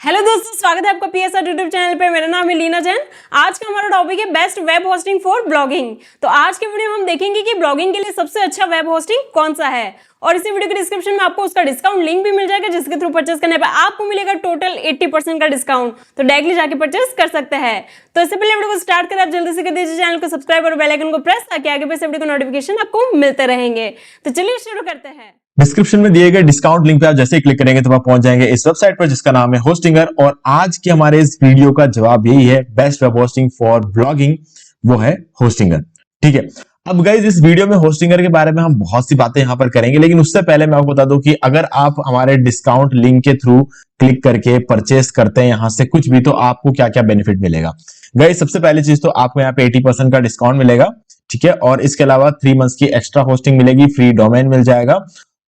Hello दोस्तों, स्वागत है आपका पीएसआर यूट्यूब चैनल पे। मेरा नाम है लीना जैन। आज का हमारा टॉपिक है best web hosting for blogging. तो आज के वीडियो में हम देखेंगे कि ब्लॉगिंग के लिए सबसे अच्छा वेब होस्टिंग कौन सा है, और इसी वीडियो के डिस्क्रिप्शन में आपको उसका डिस्काउंट लिंक भी मिल जाएगा, जिसके थ्रू परचेस करने पर आपको मिलेगा टोटल 80% का डिस्काउंट। तो डायरेक्टली जाके परचेस कर सकते हैं। तो इससे पहले वीडियो को स्टार्ट करें, आप जल्दी से कर दीजिए चैनल को सब्सक्राइब और बेल आइकन को प्रेस, ताकि आगे भी वीडियो को नोटिफिकेशन आपको मिलते रहेंगे। तो चलिए शुरू करते हैं। डिस्क्रिप्शन में दिए गए डिस्काउंट लिंक पे आप जैसे ही क्लिक करेंगे तो आप पहुंच जाएंगे इस वेबसाइट पर जिसका नाम है होस्टिंगर। और आज के हमारे इस वीडियो का जवाब यही है, best web hosting for blogging वो है होस्टिंगर। ठीक है, अब गाइस इस वीडियो में होस्टिंगर के बारे में हम बहुत सी बातें यहां पर करेंगे, लेकिन उससे पहले मैं आपको बता दूं कि अगर आप हमारे डिस्काउंट लिंक के थ्रू क्लिक करके परचेस करते हैं यहां से कुछ भी, तो आपको क्या क्या बेनिफिट मिलेगा। गाइस सबसे पहली चीज तो आपको यहाँ पे 80% का डिस्काउंट मिलेगा। ठीक है, और इसके अलावा 3 मंथ्स की एक्स्ट्रा होस्टिंग मिलेगी, फ्री डोमेन मिल जाएगा,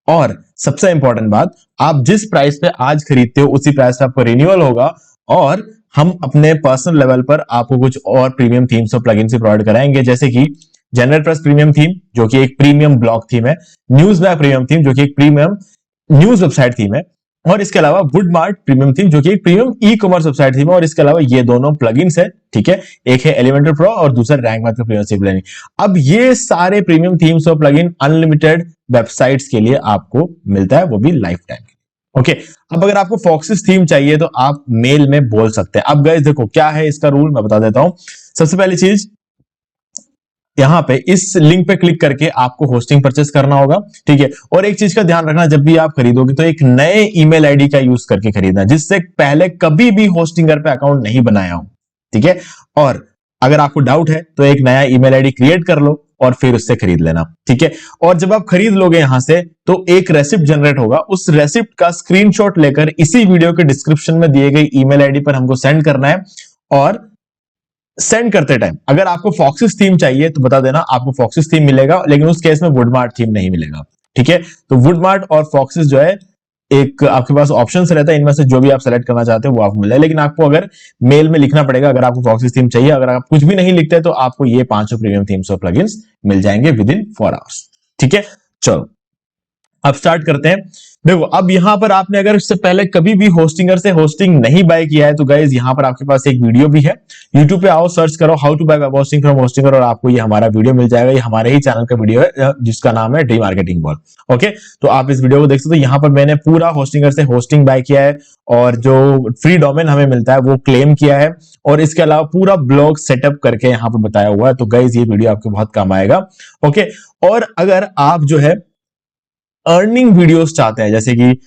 और सबसे इंपॉर्टेंट बात, आप जिस प्राइस पे आज खरीदते हो उसी प्राइस पे आपको रिन्यूअल होगा, और हम अपने पर्सनल लेवल पर आपको कुछ और प्रीमियम थीम्स और प्लगइन्स भी प्रोवाइड कराएंगे, जैसे कि जनरेटप्रेस प्रीमियम थीम जो कि एक प्रीमियम ब्लॉग थीम है, न्यूज़बैग प्रीमियम थीम जो कि एक प्रीमियम न्यूज वेबसाइट थीम है, और इसके अलावा वुडमार्ट प्रीमियम थीम जो कि एक premium e commerce website theme है। और इसके अलावा ये दोनों प्लगइन्स है, ठीक है, एक है एलिमेंटर प्रो और दूसरा रैंक मैथ का प्रीमियम प्लान। अब ये सारे प्रीमियम थीम्स और प्लगइन अनलिमिटेड वेबसाइट्स के लिए आपको मिलता है, वो भी लाइफ टाइम। ओके, अब अगर आपको फॉक्सिस थीम चाहिए तो आप मेल में बोल सकते हैं। अब गाइस देखो क्या है इसका रूल, मैं बता देता हूं। सबसे पहली चीज, यहां पे इस लिंक पे क्लिक करके आपको होस्टिंग परचेस करना होगा। ठीक है, और एक चीज का ध्यान रखना, जब भी आप खरीदोगे तो एक नए ईमेल आईडी का यूज करके खरीदना, जिससे पहले कभी भी होस्टिंगर पे अकाउंट नहीं बनाया हो। ठीक है, और अगर आपको डाउट है तो एक नया ईमेल आईडी क्रिएट कर लो और फिर उससे खरीद लेना। ठीक है, और जब आप खरीद लोगे यहां से तो एक रेसिप्ट जनरेट होगा, उस रेसिप्ट का स्क्रीनशॉट लेकर इसी वीडियो के डिस्क्रिप्शन में दिए गई ईमेल आईडी पर हमको सेंड करना है। और सेंड करते टाइम अगर आपको फॉक्सिस थीम चाहिए तो बता देना, आपको फॉक्सिस थीम मिलेगा, लेकिन उस केस में वुडमार्ट थीम नहीं मिलेगा। ठीक है, तो वुडमार्ट और फॉक्सिस जो है, एक आपके पास ऑप्शंस रहता है, इनमें से जो भी आप सेलेक्ट करना चाहते हो वो आपको मिलेगा, लेकिन आपको अगर मेल में लिखना पड़ेगा अगर आपको फॉक्सिस थीम चाहिए। अगर आप कुछ भी नहीं लिखते तो आपको ये 5 प्रीमियम थीम्स और प्लगइन्स मिल जाएंगे विद इन 4 आवर्स। ठीक है, चलो अब स्टार्ट करते हैं। देखो, अब यहां पर आपने अगर इससे पहले कभी भी होस्टिंगर से होस्टिंग नहीं बाय किया है तो गाइज यहां पर आपके पास एक वीडियो भी है। YouTube पे आओ, सर्च करो how to buy web hosting from Hostinger, और आपको ये हमारा वीडियो मिल जाएगा। ये हमारे ही चैनल का वीडियो है जिसका नाम है डी मार्केटिंग बॉल। ओके, तो आप इस वीडियो को देख सकते हो। यहां पर मैंने पूरा होस्टिंगर से होस्टिंग बाय किया है, और जो फ्री डोमेन हमें मिलता है वो क्लेम किया है, और इसके अलावा पूरा ब्लॉग सेटअप करके यहां पर बताया हुआ है। तो गाइज ये वीडियो आपको बहुत काम आएगा। ओके, और अगर आप जो है अर्निंग वीडियोस चाहते हैं, जैसे कि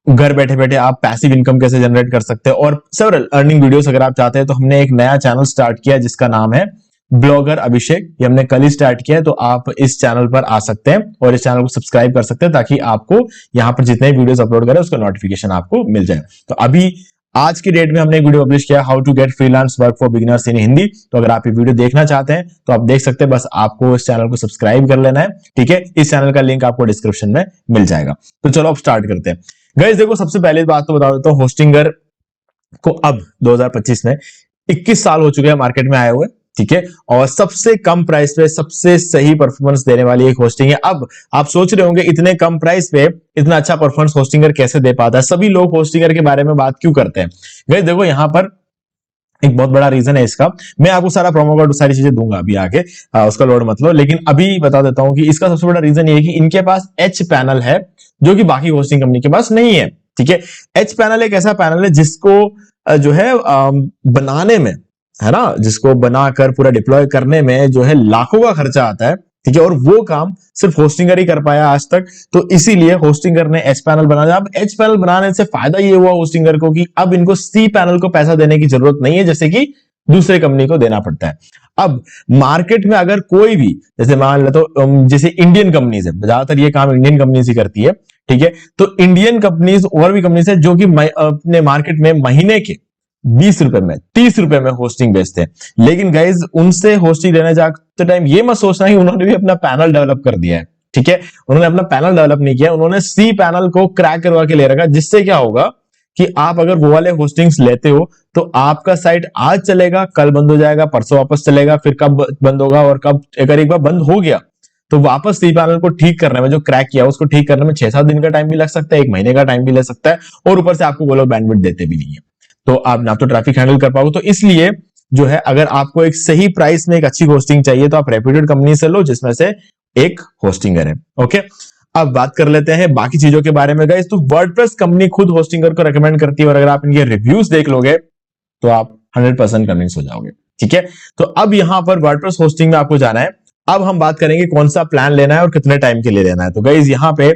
घर बैठे बैठे आप पैसिव इनकम कैसे जनरेट कर सकते हैं, और सेवरल अर्निंग वीडियोस अगर आप चाहते हैं, तो हमने एक नया चैनल स्टार्ट किया है जिसका नाम है ब्लॉगर अभिषेक। ये हमने कल ही स्टार्ट किया है, तो आप इस चैनल पर आ सकते हैं और इस चैनल को सब्सक्राइब कर सकते हैं, ताकि आपको यहां पर जितने वीडियोस अपलोड करें उसका नोटिफिकेशन आपको मिल जाए। तो अभी आज की डेट में हमने एक वीडियो पब्लिश किया, how to get freelance work for beginners in Hindi. तो अगर आप ये वीडियो देखना चाहते हैं तो आप देख सकते हैं, बस आपको इस चैनल को सब्सक्राइब कर लेना है। ठीक है, इस चैनल का लिंक आपको डिस्क्रिप्शन में मिल जाएगा। तो चलो अब स्टार्ट करते हैं। गाइस देखो, सबसे पहले बात तो बता देता हूं, होस्टिंगर को अब 2025 में 21 साल हो चुके हैं मार्केट में आए हुए। ठीक है, और सबसे कम प्राइस पे सबसे सही परफॉर्मेंस देने वाली एक होस्टिंग है। अब आप सोच रहे होंगे इतने कम प्राइस पे इतना अच्छा परफॉर्मेंस होस्टिंगर कैसे दे पाता है, सभी लोग होस्टिंगर के बारे में बात क्यों करते हैं। गाइस देखो, यहां पर एक बहुत बड़ा रीजन है इसका। मैं आपको सारा प्रोमो कोड सारी चीजें दूंगा अभी आगे, उसका लोड मत लो, लेकिन अभी बता देता हूं कि इसका सबसे बड़ा रीजन ये है कि इनके पास एच पैनल है जो कि बाकी होस्टिंग कंपनी के पास नहीं है। ठीक है, एच पैनल एक ऐसा पैनल है जिसको जो है बनाने में, है ना, जिसको बनाकर पूरा डिप्लॉय करने में जो है लाखों का खर्चा आता है। ठीक है, और वो काम सिर्फ होस्टिंगर ही कर पाया आज तक, तो इसीलिए होस्टिंगर ने एच पैनल बनाया। अब एच पैनल बनाने से फायदा ये हुआ होस्टिंगर को कि अब इनको सी पैनल को पैसा देने की जरूरत नहीं है, जैसे कि दूसरे कंपनी को देना पड़ता है। अब मार्केट में अगर कोई भी, जैसे मान लो तो जैसे इंडियन कंपनीज है, ज्यादातर ये काम इंडियन कंपनीज ही करती है। ठीक है, तो इंडियन कंपनीज और भी कंपनीज है जो कि अपने मार्केट में महीने के 20 रुपए में 30 रुपए में होस्टिंग बेचते हैं। लेकिन गाइज उनसे होस्टिंग लेने जाते टाइम ये मत सोचना कि उन्होंने भी अपना पैनल डेवलप कर दिया है। ठीक है, उन्होंने अपना पैनल डेवलप नहीं किया, उन्होंने सी पैनल को क्रैक करवा के ले रखा, जिससे क्या होगा कि आप अगर वो वाले होस्टिंग्स लेते हो तो आपका साइट आज चलेगा, कल बंद हो जाएगा, परसों वापस चलेगा, फिर कब बंद होगा, और कब अगर एक बार बंद हो गया तो वापस सी पैनल को ठीक करने में, जो क्रैक किया उसको ठीक करने में 6-7 दिन का टाइम भी लग सकता है, 1 महीने का टाइम भी ले सकता है, और ऊपर से आपको वो लोग बैंडविड्थ देते भी नहीं है। तो आप ना तो ट्रैफिक हैंडल कर पाओगे। तो इसलिए जो है अगर आपको एक सही प्राइस में एक अच्छी होस्टिंग चाहिए तो आप रेप्यूटेड कंपनी से लो, जिसमें से एक होस्टिंगर है। ओके, अब बात कर लेते हैं बाकी चीजों के बारे में गाइस। तो वर्डप्रेस कंपनी खुद होस्टिंगर को रेकमेंड करती है और अगर आप इनके रिव्यूज देख लोगे तो आप 100% कन्विंस हो जाओगे। ठीक है, तो अब यहां पर वर्डप्रेस होस्टिंग में आपको जाना है। अब हम बात करेंगे कौन सा प्लान लेना है और कितने टाइम के लिए लेना है। तो गाइस यहाँ पे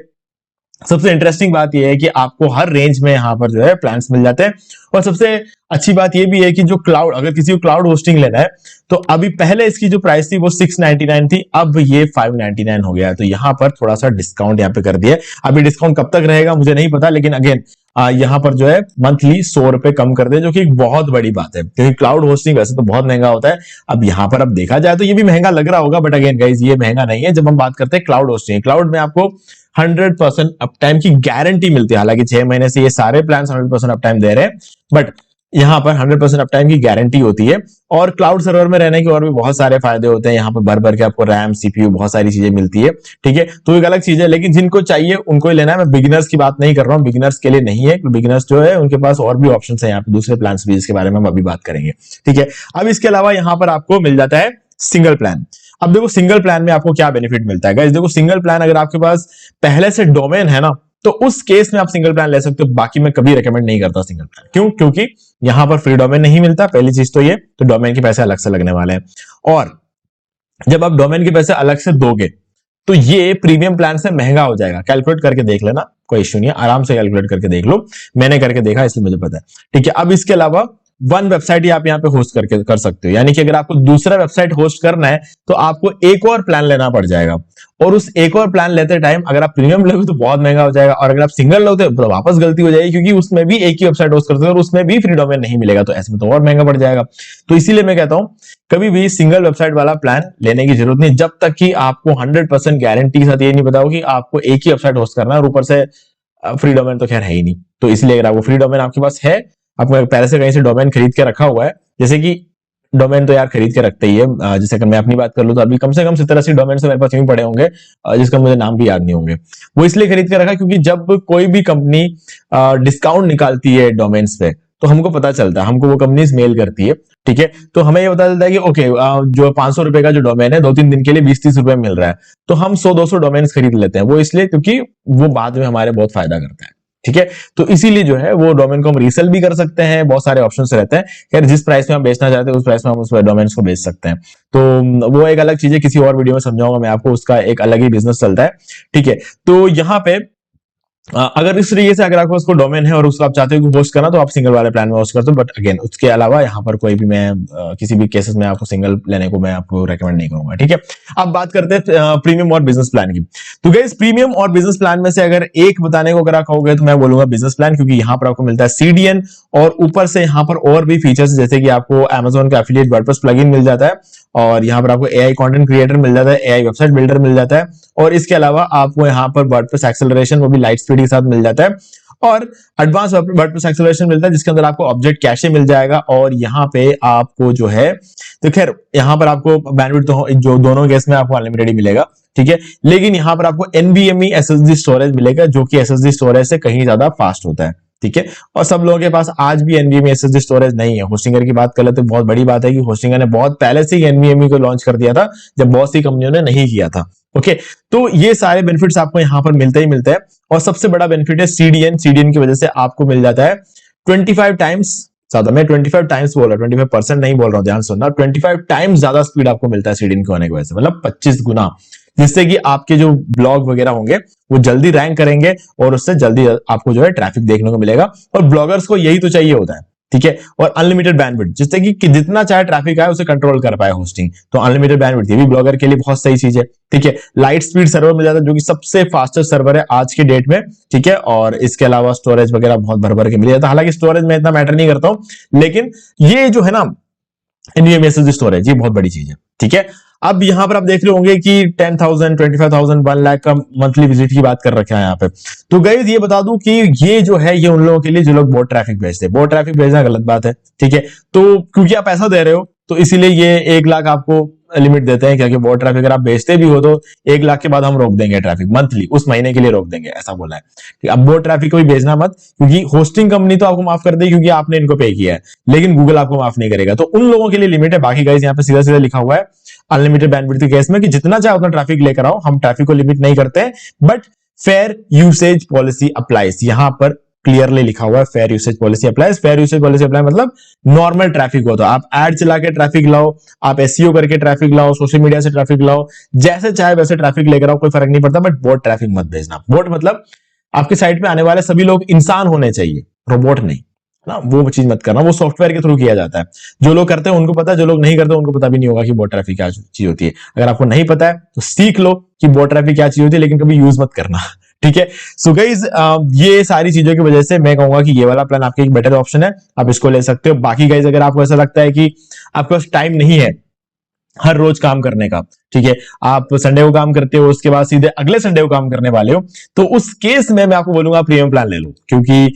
सबसे इंटरेस्टिंग बात यह है कि आपको हर रेंज में यहां पर जो है प्लान्स मिल जाते हैं। और सबसे अच्छी बात यह भी है कि जो क्लाउड, अगर किसी को क्लाउड होस्टिंग लेना है तो अभी पहले इसकी जो प्राइस थी वो 699 थी, अब ये 599 हो गया है। तो यहां पर थोड़ा सा डिस्काउंट यहां पे कर दिया है। अभी डिस्काउंट कब तक रहेगा मुझे नहीं पता, लेकिन अगेन यहां पर जो है मंथली 100 रुपए कम कर दे, जो कि एक बहुत बड़ी बात है, क्योंकि क्लाउड होस्टिंग वैसे तो बहुत महंगा होता है। अब यहां पर अब देखा जाए तो ये भी महंगा लग रहा होगा, बट अगेन गाइज ये महंगा नहीं है। जब हम बात करते हैं क्लाउड होस्टिंग, क्लाउड में आपको 100% अप टाइम की गारंटी मिलती है। हालांकि 6 महीने से ये सारे प्लान 100% अप टाइम दे रहे हैं, बट यहां पर 100% अप टाइम की गारंटी होती है। और क्लाउड सर्वर में रहने के और भी बहुत सारे फायदे होते हैं। यहाँ पर भर भर के आपको रैम, सीपीयू, बहुत सारी चीजें मिलती है। ठीक है, तो एक अलग चीज है, लेकिन जिनको चाहिए उनको ही लेना है। मैं बिगिनर्स की बात नहीं कर रहा हूँ, बिगिनर्स के लिए नहीं है। बिगिनर्स जो है उनके पास और भी ऑप्शन है यहाँ पे, दूसरे प्लान भी, जिसके बारे में हम अभी बात करेंगे। ठीक है, अब इसके अलावा यहाँ पर आपको मिल जाता है सिंगल प्लान। अब देखो सिंगल प्लान में आपको क्या बेनिफिट मिलता है गाइस। देखो सिंगल प्लान अगर आपके पास पहले से डोमेन है ना, तो उस केस में आप सिंगल प्लान ले सकते हो। बाकी मैं कभी रेकमेंड नहीं करता सिंगल प्लान। क्यों? क्योंकि यहां पर फ्री डोमेन नहीं मिलता, पहली चीज तो ये, तो डोमेन के पैसे अलग से लगने वाले हैं। और जब आप डोमेन के पैसे अलग से दोगे तो ये प्रीमियम प्लान से महंगा हो जाएगा। कैलकुलेट करके देख लेना, कोई इश्यू नहीं है, आराम से कैलकुलेट करके देख लो। मैंने करके देखा इसलिए मुझे पता है। ठीक है, अब इसके अलावा वन वेबसाइट ही आप यहाँ पे होस्ट करके कर सकते हो। यानी कि अगर आपको दूसरा वेबसाइट होस्ट करना है तो आपको एक और प्लान लेना पड़ जाएगा, और उस एक और प्लान लेते टाइम अगर आप प्रीमियम लोगे तो बहुत महंगा हो जाएगा, और अगर आप सिंगल लोगे तो वापस गलती हो जाएगी, क्योंकि उसमें भी एक ही वेबसाइट होस्ट करते हो और उसमें भी फ्री डोमेन नहीं मिलेगा, तो ऐसे में तो और महंगा पड़ जाएगा। तो इसीलिए मैं कहता हूं कभी भी सिंगल वेबसाइट वाला प्लान लेने की जरूरत नहीं, जब तक कि आपको 100% गारंटी के साथ ये नहीं बताओ कि आपको एक ही वेबसाइट होस्ट करना है और ऊपर से फ्री डोमेन तो खैर है ही नहीं। तो इसलिए अगर आपको फ्री डोमेन आपके पास है, आपको पहले से कहीं से डोमेन खरीद के रखा हुआ है, जैसे कि डोमेन तो यार खरीद के रखते ही है। जैसे अगर मैं अपनी बात कर लूं तो अभी कम से कम 70-80 डोमेन से मेरे पास यूं पड़े होंगे, जिसका मुझे नाम भी याद नहीं होंगे। वो इसलिए खरीद के रखा क्योंकि जब कोई भी कंपनी डिस्काउंट निकालती है डोमेन्स पे तो हमको पता चलता है, हमको वो कंपनीज मेल करती है। ठीक है, तो हमें ये पता चलता है कि ओके जो 500 रुपए का जो डोमेन है 2-3 दिन के लिए 20-30 रुपए मिल रहा है, तो हम 100-200 डोमेन्स खरीद लेते हैं। वो इसलिए क्योंकि वो बाद में हमारे बहुत फायदा करता है। ठीक है, तो इसीलिए जो है वो डोमेन को हम रीसेल भी कर सकते हैं, बहुत सारे ऑप्शंस रहते हैं। यार जिस प्राइस में हम बेचना चाहते हैं उस प्राइस में हम उस डोमेन्स को बेच सकते हैं। तो वो एक अलग चीज है, किसी और वीडियो में समझाऊंगा मैं आपको, उसका एक अलग ही बिजनेस चलता है। ठीक है, तो यहाँ पे अगर इस तरीके से अगर आपको उसको डोमेन है और उसको आप चाहते हो कि होस्ट करना, तो आप सिंगल वाले प्लान में होस्ट करते हो। बट अगेन उसके अलावा यहाँ पर कोई भी मैं किसी भी केसेस में आपको सिंगल लेने को मैं आपको रेकमेंड नहीं करूंगा। ठीक है, अब बात करते हैं प्रीमियम और बिजनेस प्लान की। तो गाइस प्रीमियम और बिजनेस प्लान में से अगर एक बताने को अगर आप कहोगे तो मैं बोलूंगा बिजनेस प्लान, क्योंकि यहाँ पर आपको मिलता है CDN और ऊपर से यहाँ पर और भी फीचर्स, जैसे कि आपको Amazon का एफिलिएट वर्डप्रेस प्लगइन मिल जाता है, और यहाँ पर आपको AI कंटेंट क्रिएटर मिल जाता है, AI वेबसाइट बिल्डर मिल जाता है, और इसके अलावा आपको यहाँ पर वर्डप्रेस एक्सेलरेशन वो भी लाइट स्पीड के साथ मिल जाता है, और एडवांस वर्डप्रेस एक्सेलरेशन मिलता है जिसके अंदर आपको ऑब्जेक्ट कैशे मिल जाएगा। और यहाँ पे आपको जो है तो खैर यहाँ पर आपको बैंडविड्थ तो जो दोनों केस में आपको अनलिमिटेड ही मिलेगा। ठीक है, लेकिन यहाँ पर आपको NVMe SSD स्टोरेज मिलेगा, जो कि SSD स्टोरेज से कहीं ज्यादा फास्ट होता है। ठीक है, और सब लोगों के पास आज भी NVMe SSD स्टोरेज नहीं है। होस्टिंगर की बात कर ले तो बहुत बड़ी बात है कि होस्टिंगर ने बहुत पहले से ही NVMe को लॉन्च कर दिया था, जब बहुत सी कंपनियों ने नहीं किया था। ओके, तो ये सारे बेनिफिट्स आपको यहाँ पर मिलते ही मिलते हैं। और सबसे बड़ा बेनिफिट है CDN की वजह से आपको मिल जाता है 25 टाइम्स ज्यादा, मैं 25 टाइम्स बोल रहा हूँ, 25% नहीं बोल रहा हूँ, ध्यान सुनना, 25 टाइम्स ज्यादा स्पीड आपको मिलता है CDN के होने की वजह से, मतलब 25 गुना, जिससे कि आपके जो ब्लॉग वगैरह होंगे वो जल्दी रैंक करेंगे और उससे जल्दी आपको जो है ट्रैफिक देखने को मिलेगा। और ब्लॉगर्स को यही तो चाहिए होता है। ठीक है, और अनलिमिटेड बैंडविड्थ, जिससे कि जितना चाहे ट्रैफिक आए उसे कंट्रोल कर पाए होस्टिंग, तो अनलिमिटेड बैंडविड्थ ये भी ब्लॉगर के लिए बहुत सही चीज है। ठीक है, लाइट स्पीड सर्वर मिल जाता है, जो कि सबसे फास्टेस्ट सर्वर है आज के डेट में। ठीक है, और इसके अलावा स्टोरेज वगैरह बहुत भर भर के मिल जाता है। हालांकि स्टोरेज में इतना मैटर नहीं करता हूं, लेकिन ये जो है ना NVMe SSD स्टोरेज, ये बहुत बड़ी चीज है। ठीक है, अब यहां पर आप देख रहे होंगे कि 10,000, 25,000, 1 लाख का मंथली विजिट की बात कर रखा है यहाँ पे। तो गाइस ये बता दूं कि ये जो है ये उन लोगों के लिए जो लोग बहुत ट्रैफिक भेजते हैं। बहुत ट्रैफिक भेजना गलत बात है। ठीक है, तो क्योंकि आप पैसा दे रहे हो तो इसीलिए ये 1 लाख आपको लिमिट देते हैं क्या बहुत ट्रैफिक अगर आप भेजते भी हो तो 1 लाख के बाद हम रोक देंगे ट्रैफिक मंथली, उस महीने के लिए रोक देंगे, ऐसा बोला है। ठीक, अब बहुत ट्रैफिक को भी भेजना मत, क्योंकि होस्टिंग कंपनी तो आपको माफ कर देगी क्योंकि आपने इनको पे किया है, लेकिन गूगल आपको माफ नहीं करेगा। तो उन लोगों के लिए लिमिट है। बाकी गाइस यहाँ पे सीधा सीधा लिखा हुआ है अनलिमिटेड बैंडविड्थ के केस में कि जितना चाहे उतना ट्रैफिक लेकर आओ, हम ट्रैफिक को लिमिट नहीं करते हैं, but fair usage policy applies. यहां पर क्लियरली लिखा हुआ है fair usage policy applies. Fair usage policy apply मतलब नॉर्मल ट्रैफिक हो तो आप एड चला के ट्रैफिक लाओ, आप एसईओ करके ट्रैफिक लाओ, सोशल मीडिया से ट्रैफिक लाओ, जैसे चाहे वैसे ट्रैफिक लेकर आओ, कोई फर्क नहीं पड़ता, बट बोट ट्रैफिक मत भेजना। बोट मतलब आपके साइट पे आने वाले सभी लोग इंसान होने चाहिए, रोबोट नहीं ना, वो चीज मत करना। वो सॉफ्टवेयर के थ्रू किया जाता है, जो लोग करते हैं उनको पता है, जो लोग नहीं करते उनको पता भी नहीं होगा कि बोट ट्रैफिक क्या चीज होती है। अगर आपको नहीं पता है तो सीख लो कि बोट ट्रैफिक क्या चीज होती है, लेकिन कभी यूज मत करना। ठीक है, सो गाइस ये सारी चीजों की वजह से मैं कहूंगा कि ये वाला प्लान आपके एक बेटर ऑप्शन है, आप इसको ले सकते हो। बाकी गाइस अगर आपको ऐसा लगता है कि आपके पास टाइम नहीं है हर रोज काम करने का, ठीक है, आप संडे को काम करते हो उसके बाद सीधे अगले संडे को काम करने वाले हो, तो उस केस में मैं आपको बोलूंगा प्रीमियम प्लान ले लो। क्योंकि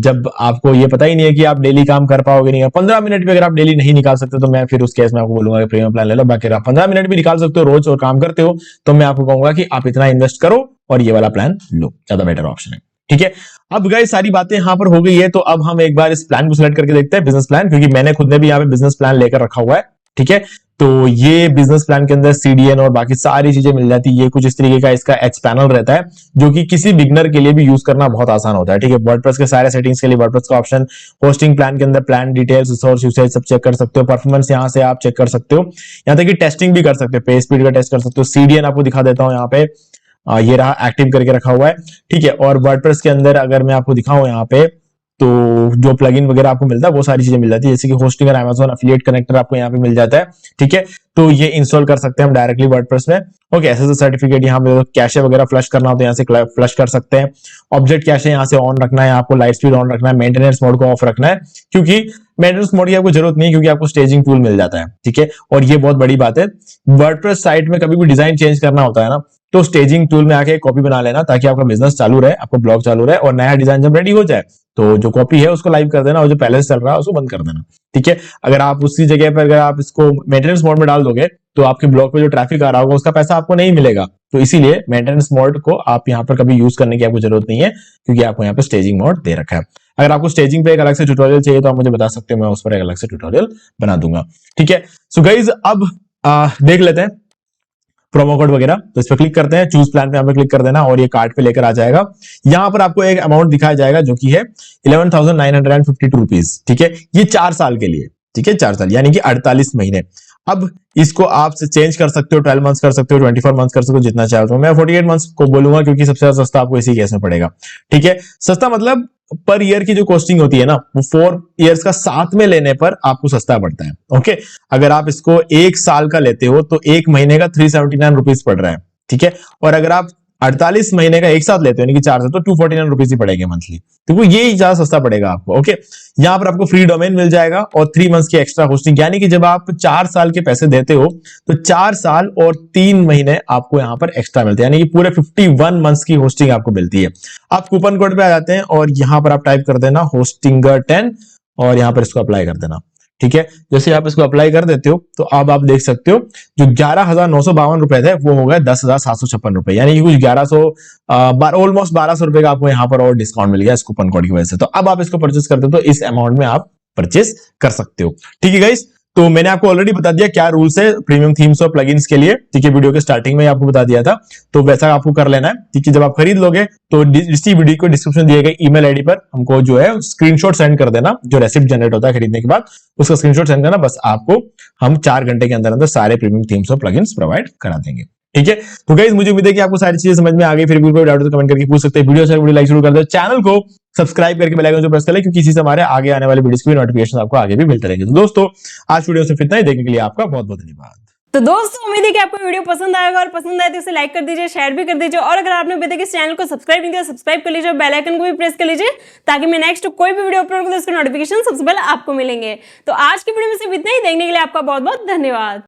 जब आपको ये पता ही नहीं है कि आप डेली काम कर पाओगे नहीं, 15 मिनट भी अगर आप डेली नहीं निकाल सकते तो मैं फिर उस केस में आपको बोलूंगा कि प्रीमियम प्लान ले लो। बाकी आप 15 मिनट भी निकाल सकते हो रोज और काम करते हो तो मैं आपको कहूंगा कि आप इतना इन्वेस्ट करो और ये वाला प्लान लो, ज्यादा बेटर ऑप्शन है। ठीक है, अब गाइस सारी बातें यहां पर हो गई है, तो अब हम एक बार इस प्लान को सिलेक्ट करके देखते हैं, बिजनेस प्लान, क्योंकि मैंने खुद ने भी यहाँ पे बिजनेस प्लान लेकर रखा हुआ है। ठीक है, तो ये बिजनेस प्लान के अंदर सीडीएन और बाकी सारी चीजें मिल जाती है। ये कुछ इस तरीके का इसका एच पैनल रहता है जो कि किसी बिगनर के लिए भी यूज करना बहुत आसान होता है। ठीक है, वर्डप्रेस के सारे सेटिंग्स के लिए वर्डप्रेस का ऑप्शन, होस्टिंग प्लान के अंदर प्लान डिटेल्स, रिसोर्स यूसेज सब चेक कर सकते हो, परफॉर्मेंस यहाँ से आप चेक कर सकते हो, यहाँ तक कि टेस्टिंग भी कर सकते हो, पेज स्पीड का टेस्ट कर सकते हो। सीडीएन आपको दिखा देता हूँ यहाँ पे, ये रहा एक्टिव करके रखा हुआ है। ठीक है, और वर्डप्रेस के अंदर अगर मैं आपको दिखाऊं यहाँ पे तो जो प्लगइन वगैरह आपको मिलता है वो सारी चीजें मिल जाती है, जैसे कि होस्टिंग और Amazon एफिलिएट कनेक्टर आपको यहाँ पे मिल जाता है। ठीक है, तो ये इंस्टॉल कर सकते हैं हम डायरेक्टली वर्डप्रेस में। ओके, एसएसएल सर्टिफिकेट यहाँ पे कैशे वगैरह फ्लश करना हो तो यहाँ से फ्लश कर सकते हैं। ऑब्जेक्ट कैशे यहाँ से ऑन रखना है, आपको लाइट स्पीड ऑन रखना है, मेंटेनेंस मोड को ऑफ रखना है, क्योंकि मेंटेनेंस मोड की आपको जरूरत नहीं है क्योंकि आपको स्टेजिंग टूल मिल जाता है। ठीक है, और ये बहुत बड़ी बात है, वर्डप्रेस साइट में कभी भी डिजाइन चेंज करना होता है ना तो स्टेजिंग टूल में आके कॉपी बना लेना, ताकि आपका बिजनेस चालू रहे, आपको ब्लॉग चालू रहे, और नया डिजाइन जब रेडी हो जाए तो जो कॉपी है उसको लाइव कर देना और जो पहले से चल रहा है उसको बंद कर देना। ठीक है, अगर आप उसी जगह पर अगर आप इसको मेंटेनेंस मोड में डाल दोगे तो आपके ब्लॉग पे जो ट्रैफिक आ रहा होगा उसका पैसा आपको नहीं मिलेगा। तो इसीलिए मेंटेनेंस मोड को आप यहाँ पर कभी यूज करने की आपको जरूरत नहीं है, क्योंकि आपको यहाँ पे स्टेजिंग मोड दे रखा है। अगर आपको स्टेजिंग पे एक अलग से ट्यूटोरियल चाहिए तो आप मुझे बता सकते हो, मैं उस पर एक अलग से ट्यूटोरियल बना दूंगा। ठीक है, सो गाइज अब देख लेते हैं प्रोमो कोड वगैरह, तो इस पर क्लिक करते हैं, चूज प्लान पे हमें क्लिक कर देना और ये कार्ड पे लेकर आ जाएगा। यहां पर आपको एक अमाउंट दिखाया जाएगा जो कि है 11,952 रुपीज। ठीक है, ये 4 साल के लिए, ठीक है 4 साल यानी कि 48 महीने। अब इसको आप चेंज कर सकते हो, 12 मंथ्स कर सकते हो, 24 मंथ्स कर सकते हो, जितना चाहो। तो मैं 48 मंथ्स को बोलूंगा क्योंकि सबसे ज्यादा सस्ता आपको इसी केस में पड़ेगा। ठीक है, सस्ता मतलब पर ईयर की जो कॉस्टिंग होती है ना वो 4 इयर्स का साथ में लेने पर आपको सस्ता पड़ता है। ओके, अगर आप इसको 1 साल का लेते हो तो 1 महीने का 379 रुपीज पड़ रहा है। ठीक है, और अगर आप 48 महीने का एक साथ लेते हो यानी कि 4 से, तो 249 रुपीज ही पड़ेगे मंथली, तो वो ये ज्यादा सस्ता पड़ेगा आपको। ओके, यहां पर आपको फ्री डोमेन मिल जाएगा और 3 मंथ्स की एक्स्ट्रा होस्टिंग, यानी कि जब आप 4 साल के पैसे देते हो तो 4 साल और 3 महीने आपको यहां पर एक्स्ट्रा मिलते हैं, यानी कि पूरे 51 मंथ्स की होस्टिंग आपको मिलती है। आप कूपन कोड पे आ जाते हैं और यहां पर आप टाइप कर देना होस्टिंगर 10 और यहां पर इसको अप्लाई कर देना। ठीक है, जैसे आप इसको अप्लाई कर देते हो तो अब आप देख सकते हो जो 11,952 रुपए थे वो हो गए 10,756 रुपए, यानी कि कुछ 1100 ऑलमोस्ट 1200 रुपए का आपको यहाँ पर और डिस्काउंट मिल गया इस कूपन कोड की वजह से। तो अब आप इसको परचेस करते हो तो इस अमाउंट में आप परचेस कर सकते हो। ठीक है गाइस, तो मैंने आपको ऑलरेडी बता दिया क्या रूल्स है प्रीमियम थीम्स और प्लगइन्स के लिए। ठीक है, वीडियो के स्टार्टिंग में आपको बता दिया था, तो वैसा आपको कर लेना है। ठीक है, जब आप खरीद लोगे तो इसी वीडियो को डिस्क्रिप्शन दिए गए ईमेल आईडी पर हमको जो है स्क्रीनशॉट सेंड कर देना, जो रेसिप्ट जनरेट होता है खरीदने के बाद उसका स्क्रीनशॉट सेंड करना, बस आपको हम 4 घंटे के अंदर अंदर सारे प्रीमियम थीम्स और प्लगइन्स प्रोवाइड करा देंगे। ठीक है, तो गाइस मुझे उम्मीद है कि आपको सारी चीजें समझ में आ गई। फिर भी कोई डाउट तो कमेंट करके पूछ सकते हैं। वीडियो लाइक जरूर कर दो, चैनल को सब्सक्राइब करके बेल आइकन को प्रेस कर ले, क्योंकि इसी से हमारे आगे आने वाले वीडियोस की नोटिफिकेशन आपको आगे भी मिलते रहेंगे। तो दोस्तों आज वीडियो सिर्फ इतना ही, देखने के लिए आपका बहुत बहुत धन्यवाद। तो दोस्तों उम्मीद है कि आपको वीडियो पसंद आएगा, और पसंद आए तो इसे लाइक कर दीजिए, शेयर भी कर दीजिए, और अगर आपने अभी तक इस चैनल को सब्सक्राइब नहीं किया सब्सक्राइब कर लीजिए, बेल आइकन को भी प्रेस कर लीजिए, ताकि मैं नेक्स्ट कोई भी वीडियो अपलोड करूं तो उसके नोटिफिकेशन सबसे पहले आपको मिलेंगे। तो आज की वीडियो में सिर्फ इतना ही, देखने के लिए आपका बहुत बहुत धन्यवाद।